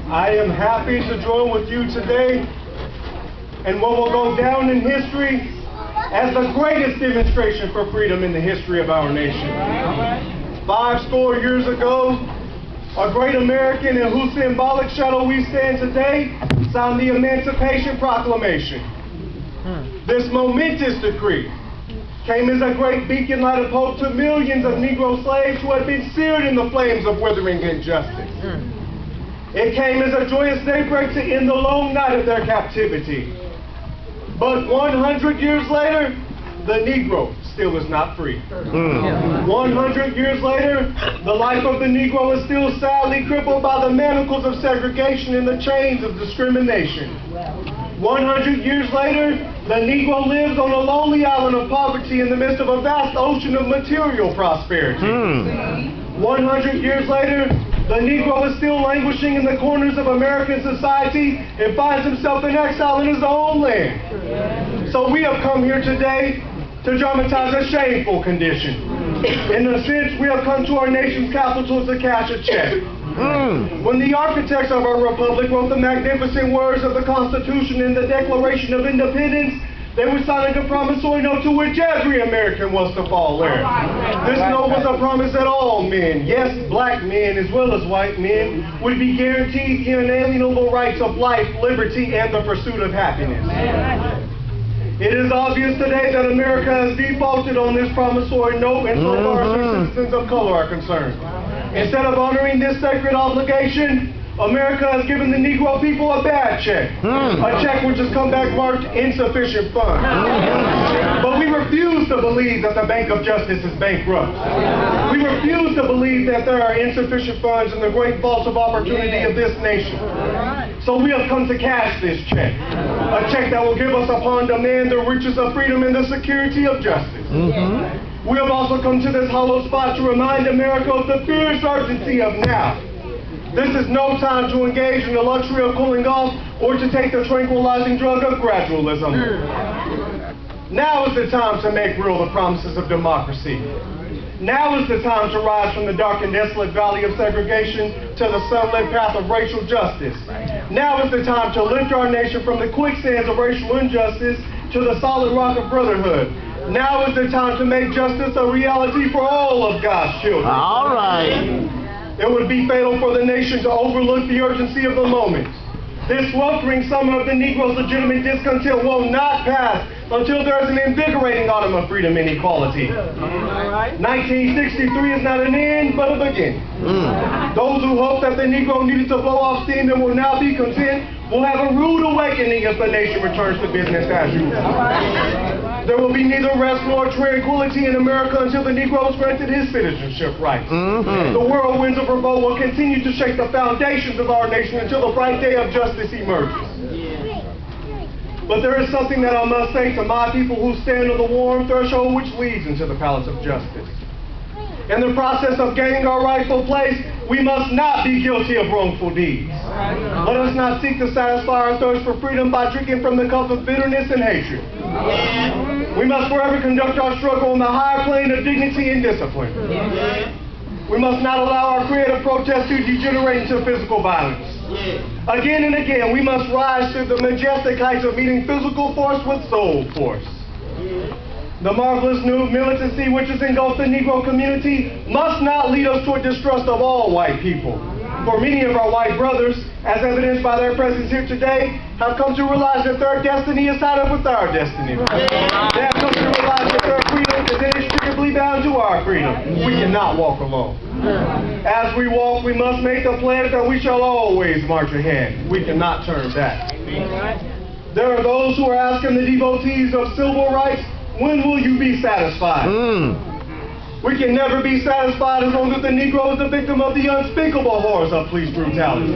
I am happy to join with you today in what will go down in history as the greatest demonstration for freedom in the history of our nation. 50 years ago, a great American in whose symbolic shadow we stand today signed the Emancipation Proclamation. This momentous decree came as a great beacon light of hope to millions of Negro slaves who had been seared in the flames of withering injustice. It came as a joyous daybreak to end the long night of their captivity. But 100 years later, the Negro still is not free. 100 years later, the life of the Negro is still sadly crippled by the manacles of segregation and the chains of discrimination. 100 years later, the Negro lives on a lonely island of poverty in the midst of a vast ocean of material prosperity. 100 years later, the Negro is still languishing in the corners of American society and finds himself in exile in his own land. So we have come here today to dramatize a shameful condition. In a sense, we have come to our nation's capital to cash a check. When the architects of our republic wrote the magnificent words of the Constitution and the Declaration of Independence, they were signing a promissory note to which every American was to fall heir. This note was a promise that all men, yes, black men as well as white men, would be guaranteed the inalienable rights of life, liberty, and the pursuit of happiness. It is obvious today that America has defaulted on this promissory note insofar as citizens of color are concerned. Instead of honoring this sacred obligation, America has given the Negro people a bad check. A check which has come back marked insufficient funds. But we refuse to believe that the Bank of Justice is bankrupt. We refuse to believe that there are insufficient funds in the great vaults of opportunity of this nation. So we have come to cash this check. A check that will give us upon demand the riches of freedom and the security of justice. We have also come to this hollow spot to remind America of the fierce urgency of now. This is no time to engage in the luxury of cooling off or to take the tranquilizing drug of gradualism. Now is the time to make real the promises of democracy. Now is the time to rise from the dark and desolate valley of segregation to the sunlit path of racial justice. Now is the time to lift our nation from the quicksands of racial injustice to the solid rock of brotherhood. Now is the time to make justice a reality for all of God's children. All right. It would be fatal for the nation to overlook the urgency of the moment. This sweltering summer of the Negro's legitimate discontent will not pass until there is an invigorating autumn of freedom and equality. 1963 is not an end, but a beginning. Those who hope that the Negro needed to blow off steam and will now be content will have a rude awakening as the nation returns to business as usual. There will be neither rest nor tranquility in America until the Negro is granted his citizenship rights. The whirlwinds of revolt will continue to shake the foundations of our nation until the bright day of justice emerges. But there is something that I must say to my people who stand on the warm threshold which leads into the palace of justice. In the process of gaining our rightful place, we must not be guilty of wrongful deeds. Let us not seek to satisfy our thirst for freedom by drinking from the cup of bitterness and hatred. We must forever conduct our struggle on the higher plane of dignity and discipline. We must not allow our creative protest to degenerate into physical violence. Again and again, we must rise to the majestic heights of meeting physical force with soul force. The marvelous new militancy which has engulfed the Negro community must not lead us toward distrust of all white people. For many of our white brothers, as evidenced by their presence here today, have come to realize that their destiny is tied up with our destiny. They have come to realize that their freedom is inextricably bound to our freedom. We cannot walk alone. As we walk, we must make the pledge that we shall always march ahead. We cannot turn back. There are those who are asking the devotees of civil rights, when will you be satisfied? We can never be satisfied as long as the Negro is the victim of the unspeakable horrors of police brutality.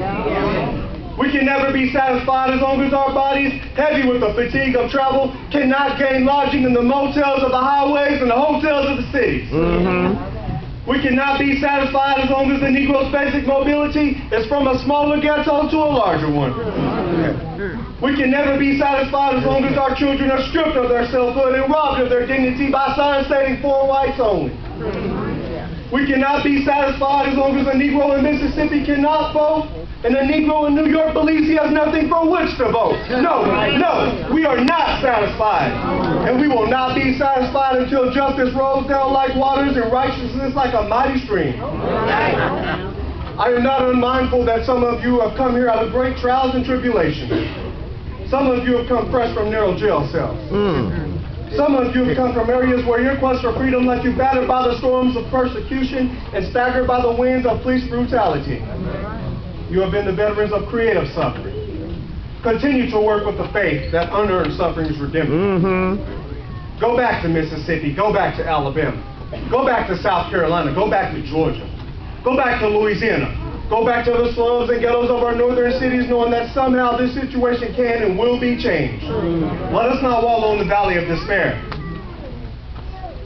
We can never be satisfied as long as our bodies, heavy with the fatigue of travel, cannot gain lodging in the motels of the highways and the hotels of the cities. We cannot be satisfied as long as the Negro's basic mobility is from a smaller ghetto to a larger one. We can never be satisfied as long as our children are stripped of their selfhood and robbed of their dignity by signs stating for whites only. We cannot be satisfied as long as a Negro in Mississippi cannot vote, and a Negro in New York believes he has nothing for which to vote. No, we are not satisfied. And we will not be satisfied until justice rolls down like waters and righteousness like a mighty stream. I am not unmindful that some of you have come here out of great trials and tribulations. Some of you have come fresh from narrow jail cells. Some of you have come from areas where your quest for freedom left you battered by the storms of persecution and staggered by the winds of police brutality. You have been the veterans of creative suffering. Continue to work with the faith that unearned suffering is redemption. Go back to Mississippi. Go back to Alabama. Go back to South Carolina. Go back to Georgia. Go back to Louisiana. Go back to the slums and ghettos of our northern cities, knowing that somehow this situation can and will be changed. Let us not wallow in the valley of despair.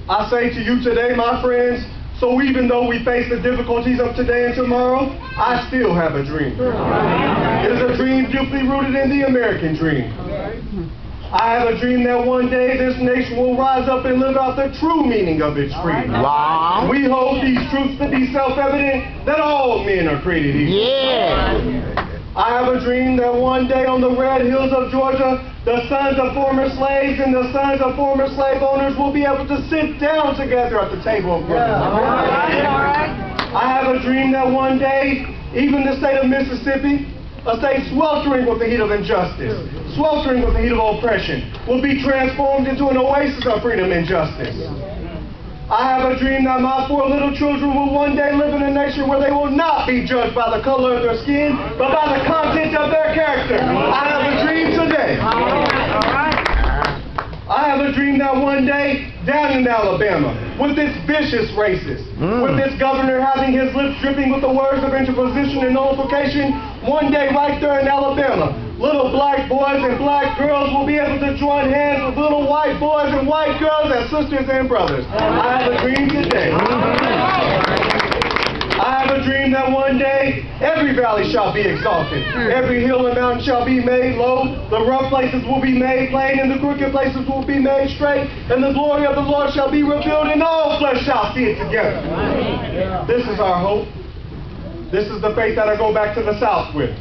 I say to you today, my friends, so even though we face the difficulties of today and tomorrow, I still have a dream. It is a dream deeply rooted in the American dream. I have a dream that one day this nation will rise up and live out the true meaning of its freedom. Wow. We hold these truths to be self-evident that all men are created equal. Yeah. I have a dream that one day on the red hills of Georgia, the sons of former slaves and the sons of former slave owners will be able to sit down together at the table of brotherhood. I have a dream that one day, even the state of Mississippi, a state sweltering with the heat of injustice, sweltering with the heat of oppression, will be transformed into an oasis of freedom and justice. I have a dream that my 4 little children will one day live in a nation where they will not be judged by the color of their skin, but by the content of their character. I have a dream today. I have a dream that one day, down in Alabama, with its vicious racists, with its governor having his lips dripping with the words of interposition and nullification, one day right there in Alabama, little black boys and black girls will be able to join hands with little white boys and white girls as sisters and brothers. I have a dream today. I have a dream that one day every valley shall be exalted, every hill and mountain shall be made low, the rough places will be made plain, and the crooked places will be made straight, and the glory of the Lord shall be revealed, and all flesh shall see it together. This is our hope. This is the faith that I go back to the South with.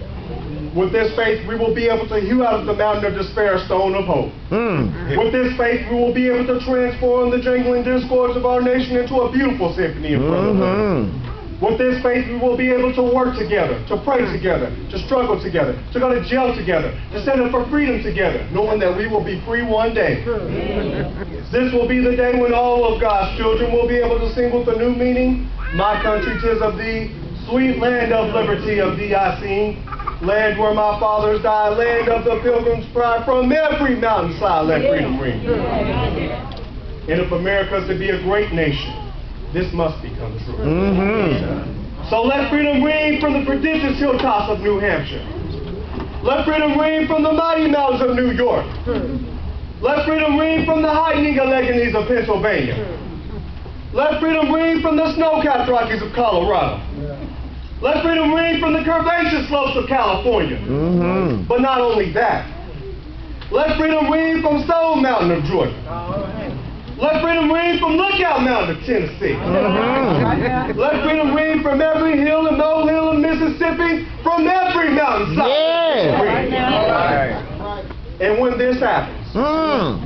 With this faith, we will be able to hew out of the mountain of despair a stone of hope. With this faith, we will be able to transform the jangling discords of our nation into a beautiful symphony of brotherhood. With this faith, we will be able to work together, to pray together, to struggle together, to go to jail together, to stand up for freedom together, knowing that we will be free one day. This will be the day when all of God's children will be able to sing with a new meaning. My country, 'tis of thee, sweet land of liberty of thee I sing. Land where my fathers died, land of the pilgrim's pride, from every mountainside let freedom ring. And if America is to be a great nation, this must become true. So let freedom ring from the prodigious hilltops of New Hampshire. Let freedom ring from the mighty mountains of New York. Let freedom ring from the high Alleghanies of Pennsylvania. Let freedom ring from the snow-capped Rockies of Colorado. Let freedom ring from the curvaceous slopes of California. But not only that. Let freedom ring from Stone Mountain of Georgia. Let freedom ring from Lookout Mountain of Tennessee. Let freedom ring from every hill and molehill in Mississippi, from every mountainside. And when this happens,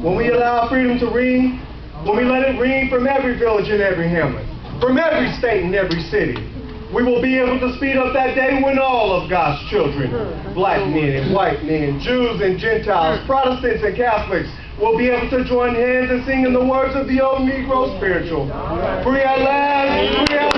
when we allow freedom to ring, when we let it ring from every village and every hamlet, from every state and every city, we will be able to speed up that day when all of God's children, black men and white men, Jews and Gentiles, Protestants and Catholics, will be able to join hands and sing in the words of the old Negro spiritual. Free at last, free at